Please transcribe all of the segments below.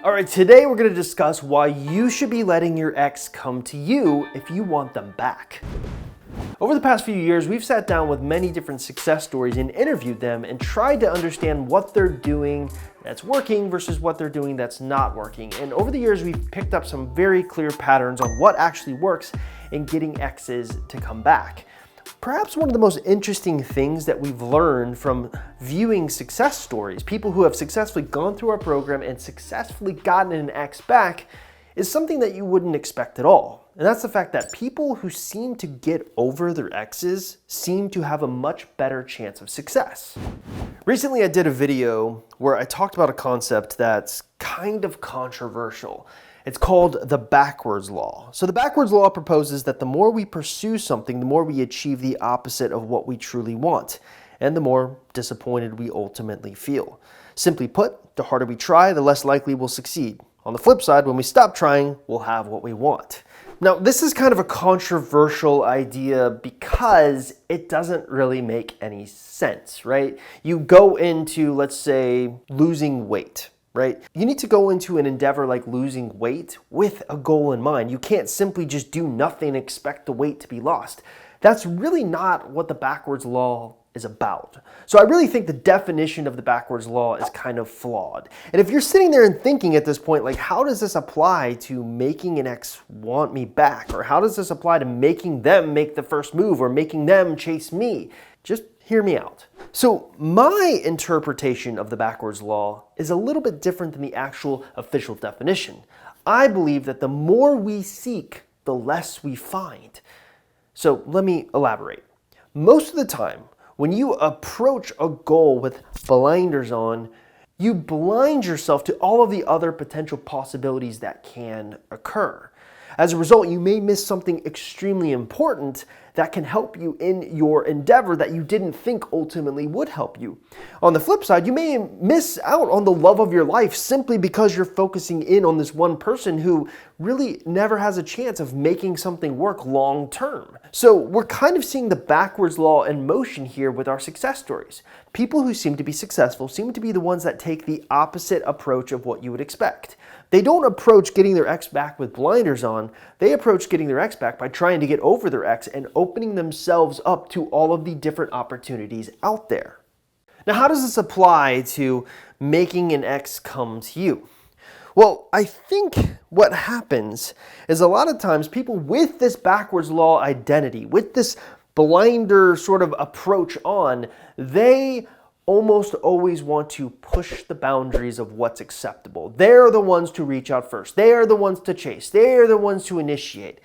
All right, today we're going to discuss why you should be letting your ex come to you if you want them back. Over the past few years, we've sat down with many different success stories and interviewed them and tried to understand what they're doing that's working versus what they're doing that's not working. And over the years, we've picked up some very clear patterns on what actually works in getting exes to come back. Perhaps one of the most interesting things that we've learned from viewing success stories, people who have successfully gone through our program and successfully gotten an ex back, is something that you wouldn't expect at all. And that's the fact that people who seem to get over their exes seem to have a much better chance of success. Recently, I did a video where I talked about a concept that's kind of controversial. It's called the backwards law. So the backwards law proposes that the more we pursue something, the more we achieve the opposite of what we truly want, and the more disappointed we ultimately feel. Simply put, the harder we try, the less likely we'll succeed. On the flip side, when we stop trying, we'll have what we want. Now, this is kind of a controversial idea because it doesn't really make any sense, right? You go into, let's say, losing weight. Right? You need to go into an endeavor like losing weight with a goal in mind. You can't simply just do nothing and expect the weight to be lost. That's really not what the backwards law is about. So I really think the definition of the backwards law is kind of flawed. And if you're sitting there and thinking at this point, like, how does this apply to making an ex want me back? Or how does this apply to making them make the first move or making them chase me? Just hear me out. So my interpretation of the backwards law is a little bit different than the actual official definition. I believe that the more we seek, the less we find. So let me elaborate. Most of the time, when you approach a goal with blinders on, you blind yourself to all of the other potential possibilities that can occur. As a result, you may miss something extremely important that can help you in your endeavor that you didn't think ultimately would help you. On the flip side, you may miss out on the love of your life simply because you're focusing in on this one person who really never has a chance of making something work long term. So we're kind of seeing the backwards law in motion here with our success stories. People who seem to be successful seem to be the ones that take the opposite approach of what you would expect. They don't approach getting their ex back with blinders on. They approach getting their ex back by trying to get over their ex and opening themselves up to all of the different opportunities out there. Now, how does this apply to making an ex come to you? Well, I think what happens is a lot of times people with this backwards law identity, with this blinder sort of approach on, they almost always want to push the boundaries of what's acceptable. They're the ones to reach out first. They are the ones to chase. They are the ones to initiate.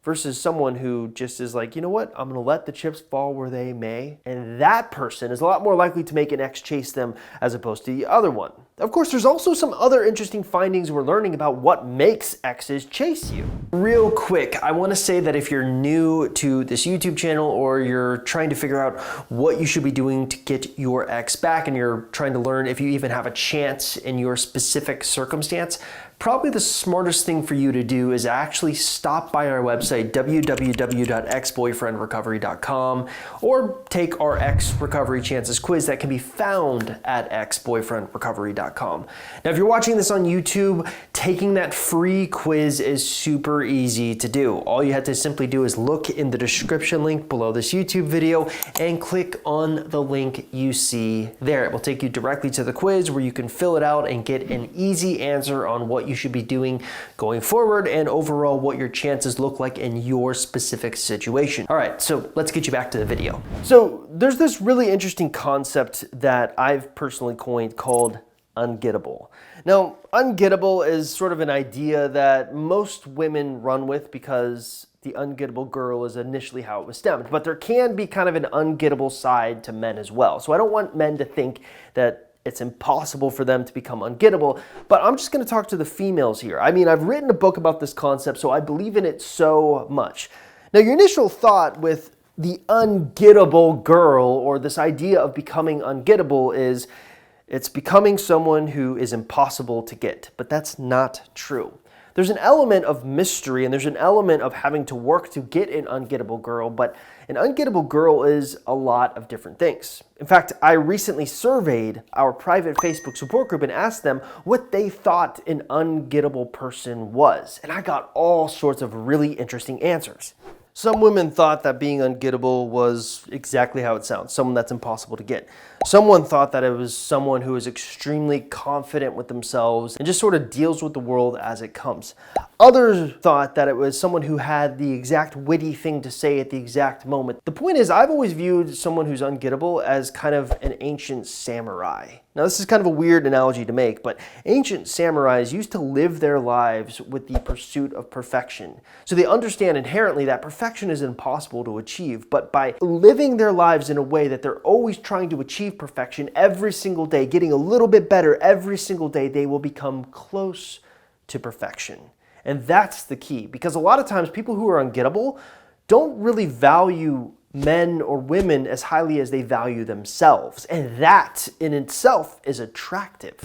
Versus someone who just is like, you know what, I'm going to let the chips fall where they may. And that person is a lot more likely to make an ex chase them as opposed to the other one. Of course, there's also some other interesting findings we're learning about what makes exes chase you. Real quick, I want to say that if you're new to this YouTube channel or you're trying to figure out what you should be doing to get your ex back and you're trying to learn if you even have a chance in your specific circumstance, probably the smartest thing for you to do is actually stop by our website, www.exboyfriendrecovery.com, or take our Ex Recovery Chances quiz that can be found at exboyfriendrecovery.com. Now, if you're watching this on YouTube, taking that free quiz is super easy to do. All you have to simply do is look in the description link below this YouTube video and click on the link you see there. It will take you directly to the quiz where you can fill it out and get an easy answer on what you should be doing going forward and overall what your chances look like in your specific situation. All right, so let's get you back to the video. So there's this really interesting concept that I've personally coined called ungettable. Now, ungettable is sort of an idea that most women run with because the ungettable girl is initially how it was stemmed, but there can be kind of an ungettable side to men as well. So I don't want men to think that it's impossible for them to become ungettable, but I'm just going to talk to the females here. I mean, I've written a book about this concept, so I believe in it so much. Now, your initial thought with the ungettable girl or this idea of becoming ungettable is it's becoming someone who is impossible to get, but that's not true. There's an element of mystery and there's an element of having to work to get an ungettable girl, but an ungettable girl is a lot of different things. In fact, I recently surveyed our private Facebook support group and asked them what they thought an ungettable person was, and I got all sorts of really interesting answers. Some women thought that being ungettable was exactly how it sounds, someone that's impossible to get. Someone thought that it was someone who is extremely confident with themselves and just sort of deals with the world as it comes. Others thought that it was someone who had the exact witty thing to say at the exact moment. The point is, I've always viewed someone who's ungettable as kind of an ancient samurai. Now, this is kind of a weird analogy to make, but ancient samurais used to live their lives with the pursuit of perfection. So they understand inherently that perfection is impossible to achieve, but by living their lives in a way that they're always trying to achieve perfection every single day, getting a little bit better every single day, they will become close to perfection. And that's the key, because a lot of times people who are ungettable don't really value men or women as highly as they value themselves. And that in itself is attractive.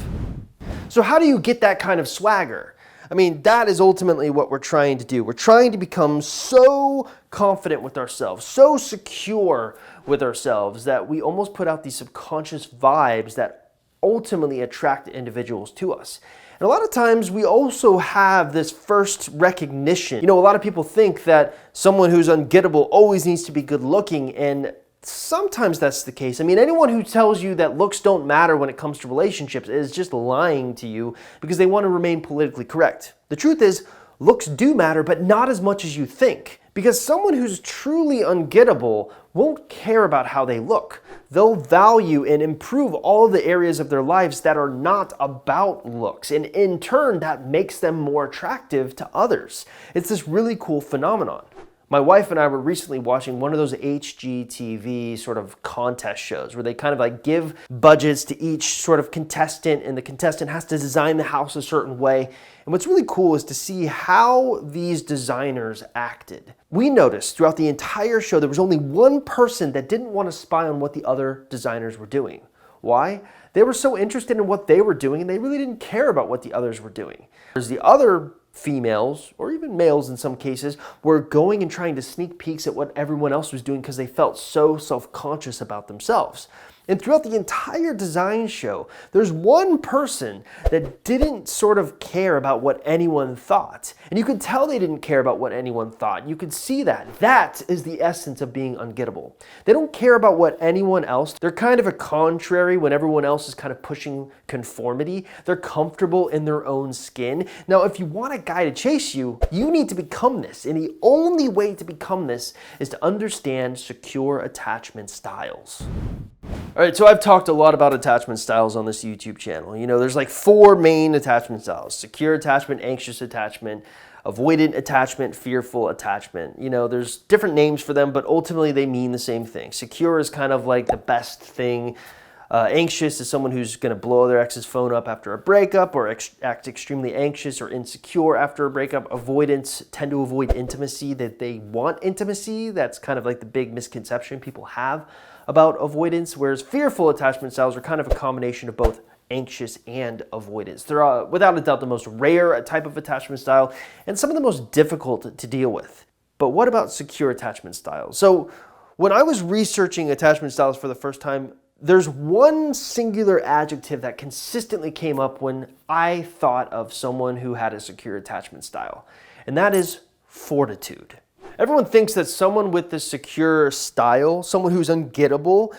So how do you get that kind of swagger? I mean, that is ultimately what we're trying to do. We're trying to become so confident with ourselves, so secure with ourselves that we almost put out these subconscious vibes that ultimately attract individuals to us. And a lot of times we also have this first recognition. You know, a lot of people think that someone who's ungettable always needs to be good looking, and sometimes that's the case. I mean, anyone who tells you that looks don't matter when it comes to relationships is just lying to you because they want to remain politically correct. The truth is, looks do matter, but not as much as you think. Because someone who's truly ungettable won't care about how they look. They'll value and improve all of the areas of their lives that are not about looks. And in turn, that makes them more attractive to others. It's this really cool phenomenon. My wife and I were recently watching one of those HGTV sort of contest shows where they kind of like give budgets to each sort of contestant, and the contestant has to design the house a certain way. And what's really cool is to see how these designers acted. We noticed throughout the entire show there was only one person that didn't want to spy on what the other designers were doing. Why? They were so interested in what they were doing and they really didn't care about what the others were doing. Whereas the other females, or even males in some cases, were going and trying to sneak peeks at what everyone else was doing because they felt so self-conscious about themselves. And throughout the entire design show, there's one person that didn't sort of care about what anyone thought. And you could tell they didn't care about what anyone thought. You could see that. That is the essence of being ungettable. They don't care about what anyone else. They're kind of a contrary when everyone else is kind of pushing conformity. They're comfortable in their own skin. Now, if you want a guy to chase you, you need to become this. And the only way to become this is to understand secure attachment styles. All right, so I've talked a lot about attachment styles on this YouTube channel. You know, there's like 4 main attachment styles: secure attachment, anxious attachment, avoidant attachment, fearful attachment. You know, there's different names for them, but ultimately they mean the same thing. Secure is kind of like the best thing. Anxious is someone who's going to blow their ex's phone up after a breakup or act extremely anxious or insecure after a breakup. Avoidants tend to avoid intimacy, that they want intimacy. That's kind of like the big misconception people have about avoidance, whereas fearful attachment styles are kind of a combination of both anxious and avoidance. They're without a doubt the most rare type of attachment style and some of the most difficult to deal with. But what about secure attachment styles? So when I was researching attachment styles for the first time, there's one singular adjective that consistently came up when I thought of someone who had a secure attachment style, and that is fortitude. Everyone thinks that someone with this secure style, someone who's ungettable,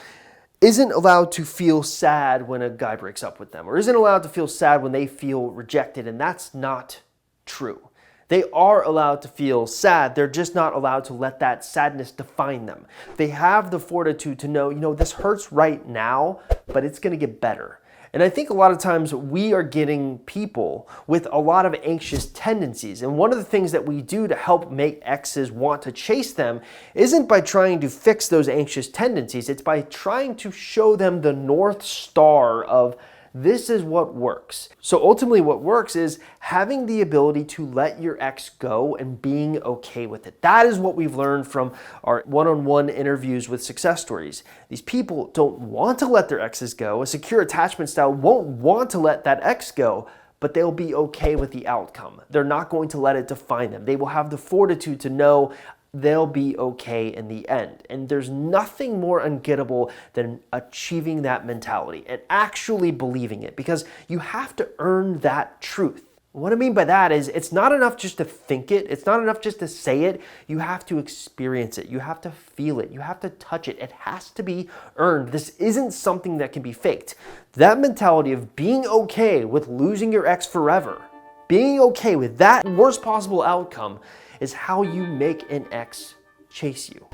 isn't allowed to feel sad when a guy breaks up with them, or isn't allowed to feel sad when they feel rejected, and that's not true. They are allowed to feel sad, they're just not allowed to let that sadness define them. They have the fortitude to know, you know, this hurts right now, but it's gonna get better. And I think a lot of times we are getting people with a lot of anxious tendencies. And one of the things that we do to help make exes want to chase them isn't by trying to fix those anxious tendencies. It's by trying to show them the North Star of this is what works. So ultimately what works is having the ability to let your ex go and being okay with it. That is what we've learned from our one-on-one interviews with success stories. These people don't want to let their exes go. A secure attachment style won't want to let that ex go, but they'll be okay with the outcome. They're not going to let it define them. They will have the fortitude to know they'll be okay in the end. And there's nothing more ungettable than achieving that mentality and actually believing it, because you have to earn that truth. What I mean by that is it's not enough just to think it. It's not enough just to say it. You have to experience it. You have to feel it. You have to touch it. It has to be earned. This isn't something that can be faked. That mentality of being okay with losing your ex forever, being okay with that worst possible outcome, is how you make an ex chase you.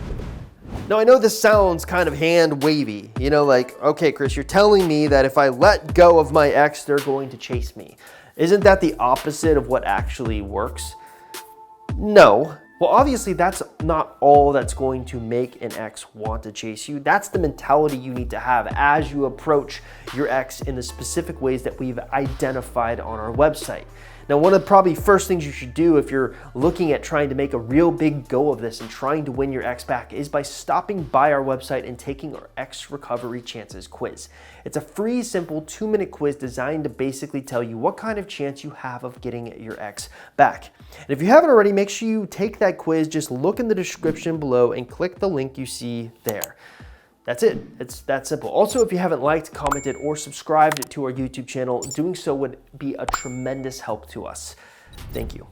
Now, I know this sounds kind of hand wavy, like, okay, Chris, you're telling me that if I let go of my ex, they're going to chase me. Isn't that the opposite of what actually works? No. Well, obviously that's not all that's going to make an ex want to chase you. That's the mentality you need to have as you approach your ex in the specific ways that we've identified on our website. Now, one of the probably first things you should do if you're looking at trying to make a real big go of this and trying to win your ex back is by stopping by our website and taking our Ex Recovery Chances quiz. It's a free, simple 2-minute quiz designed to basically tell you what kind of chance you have of getting your ex back. And if you haven't already, make sure you take that quiz. Just look in the description below and click the link you see there. That's it. It's that simple. Also, if you haven't liked, commented, or subscribed to our YouTube channel, doing so would be a tremendous help to us. Thank you.